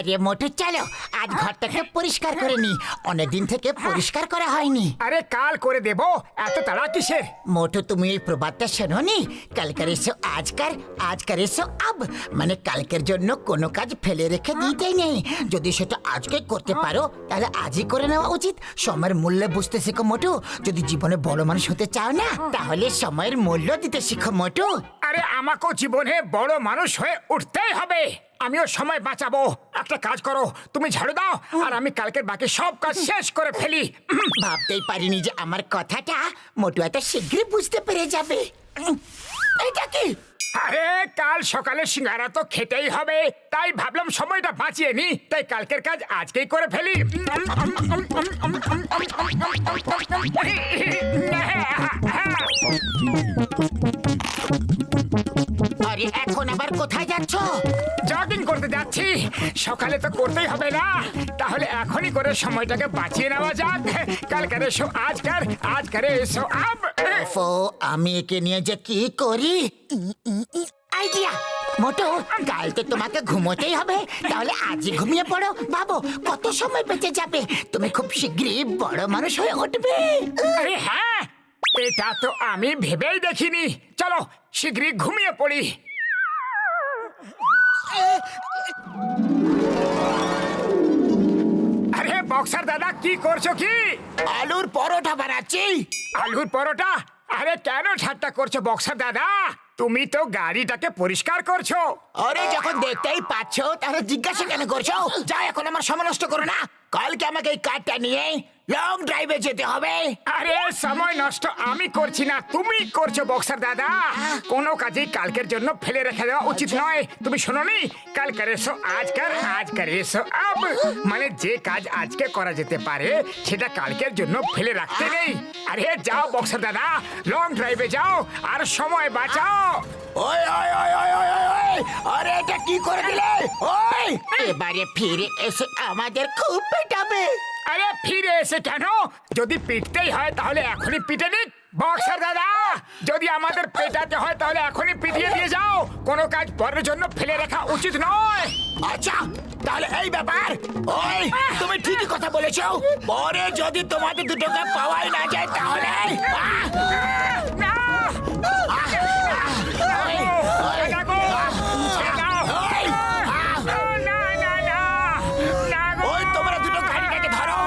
আরে মোটু চলো আজ ঘরটাকে পরিষ্কার করে নি, অনেকদিন থেকে পরিষ্কার করা হয়নি। আরে কাল করে দেব, এত তাড়া কিসের? মোটু তুমি এই প্রবাদটা শোনোনি, কালকের এসো আজকার, আজকার এসো আব, মানে কালকের জন্য কোনো কাজ ফেলে রেখে দিতেই নেই। যদি সেটা আজকে করতে পারো তাহলে আজই করে নেওয়া উচিত। সময়ের মূল্য বুঝতে শেখো মোটু, যদি জীবনে বড় মানুষ হতে চাও না তাহলে সময়ের মূল্য দিতে শিখো মোটু। আরে আমাকেও জীবনে বড় মানুষ হয়ে উঠতেই হবে, আমিও সময় বাঁচাবো। একটা কাজ করো, তুমি ঝাড়ু দাও আর আমি কালকের বাকি সব কাজ শেষ করে ফেলি। ভাবতেই পারিনি যে আমার কথাটা মোটু এত শীঘ্রই বুঝতে পেরে যাবে। এটা কি? আরে কাল সকালে সিঙ্গারা তো খেতেই হবে, তাই ভাবলাম সময়টা বাঁচিয়ে নি, তাই কালকের কাজ আজকেই করে ফেলি। আরে এখন আবার কোথায় যাচ্ছ? জগিং করতে যাচ্ছি, সকালে তো করতেই হবে না, তাহলে এখনই করে সময়টাকে বাঁচিয়ে নেওয়া যাক। কালকার এসো আজকার, আজকার এসো আব। ওফো, আমি একে নিয়ে যে কি করি। আইডিয়া মোটু, কাল তো তোমাকে ঘুমোতেই হবে, তাহলে আজই ঘুমিয়ে পড়ো। ভাবো কত সময় বেঁচে যাবে, তুমি খুব শীঘ্রই বড় মানুষ হয়ে উঠবে। আরে হ্যাঁ, এটা তো আমি ভেবেই দেখিনি। চলো শীঘ্রই ঘুমিয়ে পড়ি। আরে বক্সার দাদা, কি করছো কি? আলুর পরোটা বানাচ্ছি। আলুর পরোটা? আরে কেন ঠাট্টা করছো বক্সার দাদা? তুমি তো গাড়িটাকে পরিষ্কার করছো। আরে যখন দেখতেই পাচ্ছ তাহলে জিজ্ঞাসা কেন করছো? যাও, এখন আমার সময় নষ্ট করো না, কালকে আমাকে এই কারটা নিয়ে লং ড্রাইভে যেতে হবে। আরে সময় নষ্ট আমি করছি না, তুমি করছো বক্সার দাদা। কোনো কাজেই কালকের জন্য ফেলে রেখে দেওয়া উচিত নয়। তুমি শোনোনি, কালকার এসো আজকার, আজকার এসো আব, মানে যে কাজ আজকে করা যেতে পারে সেটা কালকের জন্য ফেলে রাখতে নেই। আরে যাও বক্সার দাদা, লং ড্রাইভে যাও আর সময় বাঁচাও। ওই ওই ওই ওই ওই ওই ওই, আরে এটা কি করে দিলে? ওই এবারে ফিরে এসে আমাদের খুব পেটাবে। আরে ফিরে এসে কেন? যদি পিটতেই হয় তাহলে এখনই পিটে নিক। বক্সার দাদা, যদি আমাদের পেটাতে হয় তাহলে এখনই পিটিয়ে দিয়ে যাও, কোনো কাজ পরের জন্য ফেলে রাখা উচিত নয়। আচ্ছা তাহলে এই ব্যাপার। ওই তুমি ঠিকই কথা বলেছো, পরে যদি তোমাদের দুটোকে পাওয়াই না যায় তাহলে না! দেখো, ছেড়ে দাও। না, না, না, না গো। ওই তোমরা দুটো গাড়িটাকে ধরো,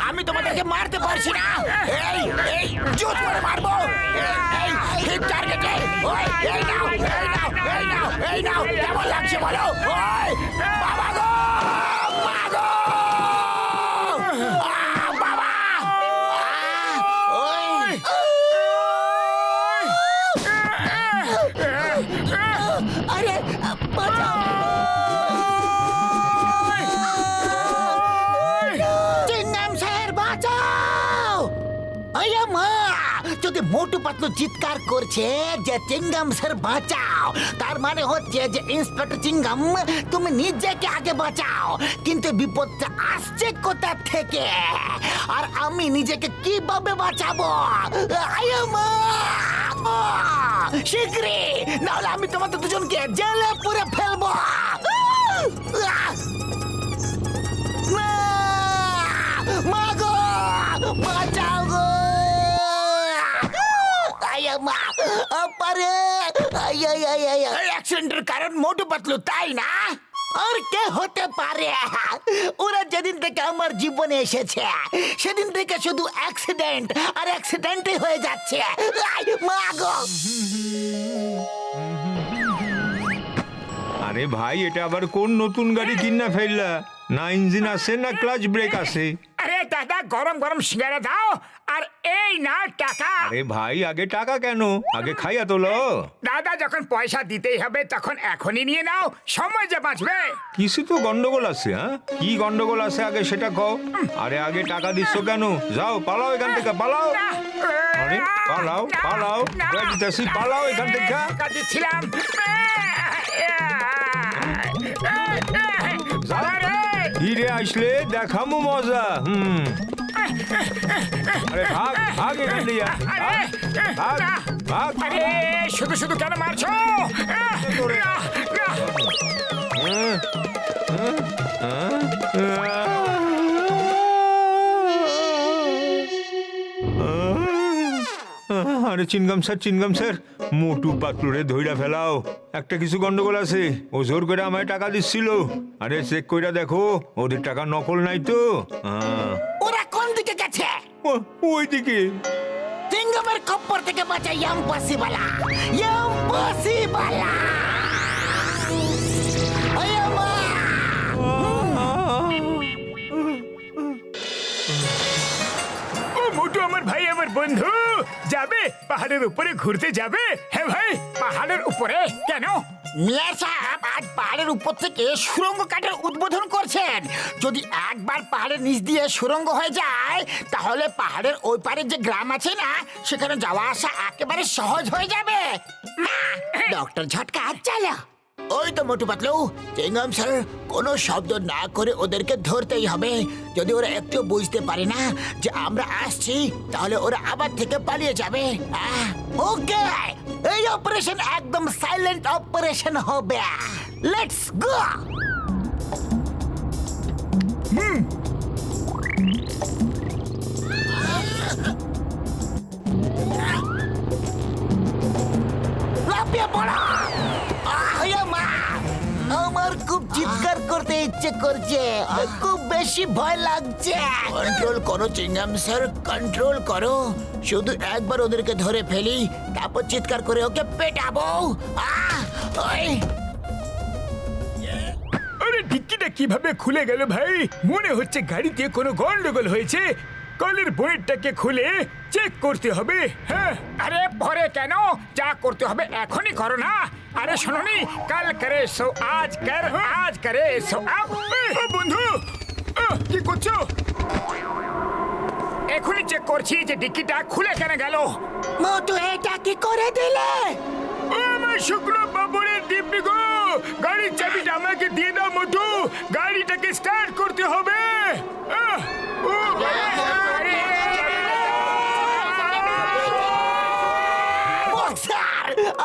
আমি তোমাদেরকে মারতে পারছি না। এই এই জোর করে মারবো। এই হিট টার্গেটে। ওই এই নাও, এই নাও, এই নাও, এই নাও, কেমন লাগছে বলো? ওই বাবা গো, মা গো, বাবা। ওই আরে বাঁচাও। চিংগাম স্যার বাঁচাও। আয়া মা, যদি মোটু পাতলু চিৎকার করছে যে চিংগাম স্যার বাঁচাও, তার মানে হচ্ছে যে ইন্সপেক্টর চিংগাম তুমি নিজেকে আগে বাঁচাও। কিন্তু বিপদটা আসছে কোথা থেকে আর আমি নিজেকে কিভাবে বাঁচাবো? আয়া মা, শীঘ্রই, নাহলে আমি তোমাদের দুজনকে জেলে পুরে ফেলবো। মা গো, বাঁচাও গো। আয়া মা, আপারে, অ্যাক্সিডেন্টের কারণ মোটু পাতলু, তাই না? আর কে হতে পারে? ওরা যেদিন থেকে আমার জীবনে এসেছে সেদিন থেকে শুধু অ্যাক্সিডেন্ট আর অ্যাক্সিডেন্টই হয়ে যাচ্ছে। মা গো। আরে ভাই, এটা আবার কোন নতুন গাড়ি কিনা ফেললা? না ইঞ্জিন আছে না ক্লাচ ব্রেক আছে। আরে দাদা, গরম গরম সিঙ্গারা দাও আর এই না টাকা। আরে ভাই, আগে টাকা কেন? আগে খাইয়া তোলো। দাদা, যখন পয়সা দিতেই হবে তখন এখনই নিয়ে নাও, সময় যে বাঁচবে। কিছু তো গন্ডগোল আছে। হ্যাঁ, কি গন্ডগোল আছে আগে সেটা কও। আরে আগে টাকা দিচ্ছ কেন? যাও পালাও এখান থেকে, পালাও। আরে পালাও, পালাও, দিতেছি, পালাও এখান থেকে। টাকা দিচ্ছিলাম। ফিরে আসলে দেখামু মজা। আরে ভাগ, ভাগ এখান থেকে, ভাগ, ভাগ। আরে শুধু শুধু কেন মারছো? তোরে। আরে চিনগাম স্যার মোটু পাতলুরে ধইরা ফেলাও, একটা কিছু গন্ডগোল আছে। ও জোর করে আমায় টাকা দিচ্ছিল। আরে চেক কইরা দেখো ওদের টাকা নকল নাই তো। ওরা কোন দিকে গেছে? ওইদিকে। চিঙ্গামের খপ্পর থেকে বাঁচা ইম্পসিবল, ইম্পসিবল। ও মোটু আমার ভাই, আমার বন্ধু, যাবে পাহাড়ের উপরে ঘুরতে যাবে? হ্যাঁ ভাই, পাহাড়ের উপরে কেন? মিয়া সাহেব আজ পাহাড়ের উপর থেকে সুড়ঙ্গ কাঠের উদ্বোধন করছেন। যদি একবার পাহাড়ের নিচ দিয়ে সুড়ঙ্গ হয়ে যায় তাহলে পাহাড়ের ওই পারে যে গ্রাম আছে না, সেখানে যাওয়া আসা একেবারে সহজ হয়ে যাবে। ডক্টর ঝটকা চালা। ওই তো মোটু পাতলু, চিংগাম স্যার কোনো শব্দ না করে ওদেরকে ধরতেই হবে। যদি ওরা একটু বুঝতে পারে না যে আমরা আসছি তাহলে ওরা আবার থেকে পালিয়ে যাবে। ওকে, এই অপারেশন একদম সাইলেন্ট অপারেশন হবে। Let's go. লাফিয়ে পড়ো। আমার খুব চিৎকার করতে ইচ্ছে করছে, খুব বেশি ভয় লাগছে। কন্ট্রোল করো চিংগাম স্যার, কন্ট্রোল করো। শুধু একবার ওদেরকে ধরে ফেলি, তারপর চিৎকার করে ওকে পেটাবো। আরে ডিক্কিটা কিভাবে খুলে গেল ভাই? মনে হচ্ছে গাড়িতে কোনো গন্ডগোল হয়েছে। কলের বইটাকে খুলে চেক করতে হবে। হ্যাঁ, আরে পরে কেন? যা করতে হবে এখনই করো না। আরে শোনোনি, কাল করে সো আজ কর, আজ করে সো আব। ও বন্ধু, কি করছো? এখনই চেক করছি যে ডিক্কিটা খুলে কেন গেল। মোটু এটা কি করে দিলে? আমার শুকনো বাবুরের দিব্যি গো, গাড়ির চাবিটা আমাকে দিয়ে দাও মোটু। গাড়িটাকে স্টার্ট করতে হবে।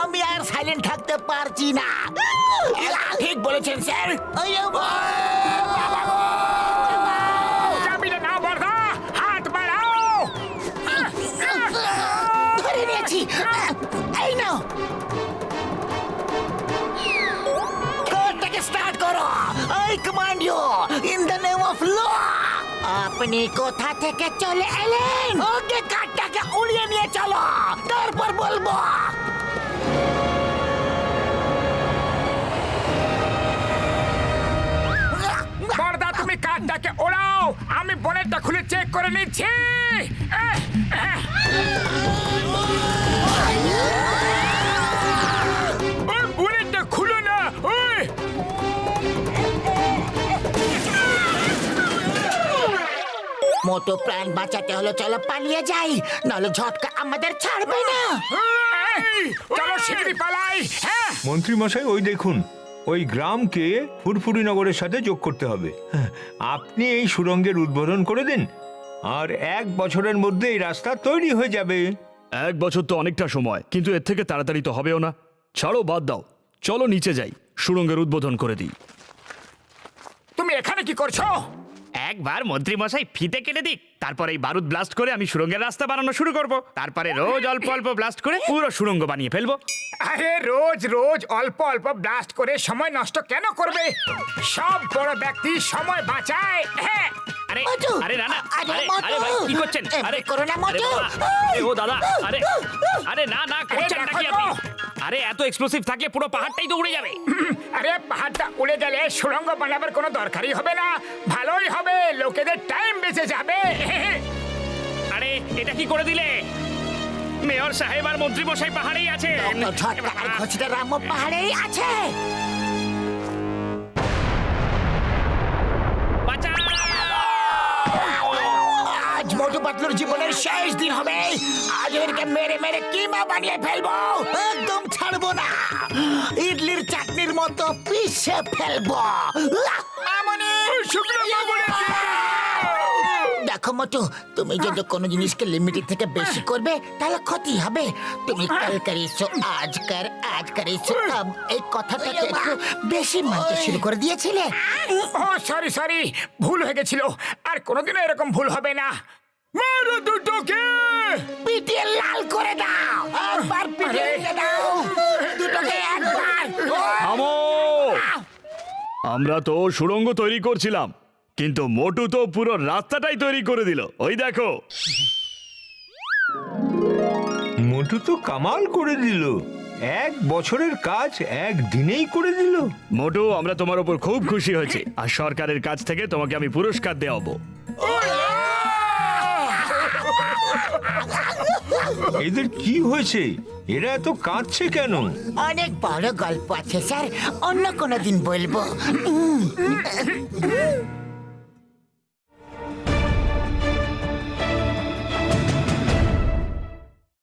আমি আর সাইলেন্ট থাকতে পারছি না। ঠিক বলেছেন স্যার। চাবিটা নাও বর্দা, হাত বাড়াও। ধরে নিয়েছি। এই নাও, কারটাকে স্টার্ট করো। I command you in the name of law. আপনি কোথা থেকে চলে এলেন? ওকে কারটাকে উড়িয়ে নিয়ে চলো, তারপর বলবো। বর্দা তুমি কারটাকে ওড়াও, আমি বনেটটা খুলে চেক করে নিচ্ছি। ওই বনেটটা খুলো না। ওই মোটো প্রাণ বাঁচাতে হলো, চলো পালিয়ে যাই, নাহলে ঝটকা আমাদের ছাড়বে না। চলো শিগগিরই পালাই। হ্যাঁ মন্ত্রী মশাই, ওই দেখুন, ওই গ্রামকে ফুরফুরি নগরের সাথে যোগ করতে হবে। আপনি এই সুড়ঙ্গের উদ্বোধন করে দিন, আর 1 বছরের মধ্যে এই রাস্তা তৈরি হয়ে যাবে। 1 বছর তো অনেকটা সময়, কিন্তু এর থেকে তাড়াতাড়ি তো হবেও না। ছাড়ো, বাদ দাও, চলো নিচে যাই, সুড়ঙ্গের উদ্বোধন করে দিই। তুমি এখানে কি করছো? একবার মন্ত্রী মশাই ফিতে কেটে দিক, তারপর এই বারুদ ব্লাস্ট করে আমি সুড়ঙ্গের রাস্তা বানানো শুরু করব। তারপরে রোজ অল্প অল্প ব্লাস্ট করে পুরো সুড়ঙ্গ বানিয়ে ফেলবো। আরে রোজ রোজ অল্প অল্প ব্লাস্ট করে সময় নষ্ট কেন করবে? সব বড় ব্যক্তি সময় বাঁচায়। হ্যাঁ, আরে মোটু! আরে না না, আরে আরে মোটু! আরে ভাই কি করছেন? এমনি আরে করো না, মোটু! আরে বাবা! আরে ও দাদা, আরে আরে না না, করছেন দেখো নাকি তো! আপনি? আরে এত এক্সপ্লোসিভ থাকলে পুরো পাহাড়টাই তো উড়ে যাবে। আরে পাহাড়টা উড়ে গেলে সুড়ঙ্গ বানাবার কোনো দরকারই হবে না। ভালোই হবে, লোকেদের টাইম বেঁচে যাবে। আরে এটা কি করে দিলে? মেয়র সাহেব আর মন্ত্রী মশাই পাহাড়েই আছে। ডক্টর ঝটকা আর ঘোষিত রামও পাহাড়েই আছে। আজ মোটু পাতলুর জীবনের শেষ দিন হবে। আজ ওদেরকে মেরে মেরে কিমা বানিয়ে ফেলবো, একদম ছাড়বো না। ইডলির চাটনির মতো পিষে ফেলবো। শুকনো বাবুরে দেখো মোটু, তুমি যদি কোনো জিনিসকে লিমিটের থেকে বেশি করবে তাহলে ক্ষতি হবে। তুমি কাল করেছো আজ করেছো আব, এই কথাটাকে একটু বেশি মানতে শুরু করে দিয়েছিলে। ও সরি ভুল হয়ে গেছিল, আর কোনোদিনও এরকম ভুল হবে না। মারো দুটোকে। পিটিয়ে লাল করে দাও, একবার পিটিয়ে দাও দুটোকে একবার। থামো! আমরা তো সুড়ঙ্গ তৈরি করছিলাম, কিন্তু মোটু তো পুরো রাস্তাটাই তৈরি করে দিল। ওই দেখো। মোটু তো কামাল করে দিল, 1 বছরের কাজ 1 দিনেই করে দিল। মোটু, আমরা তোমার উপর খুব খুশি হয়েছি, আর সরকারের কাছ থেকে তোমাকে আমি পুরস্কার দেওয়াবো। এদের কি হয়েছে? এরা এত কাঁদছে কেন? অনেক বড় গল্প আছে স্যার, অন্য কোনো দিন বলবো।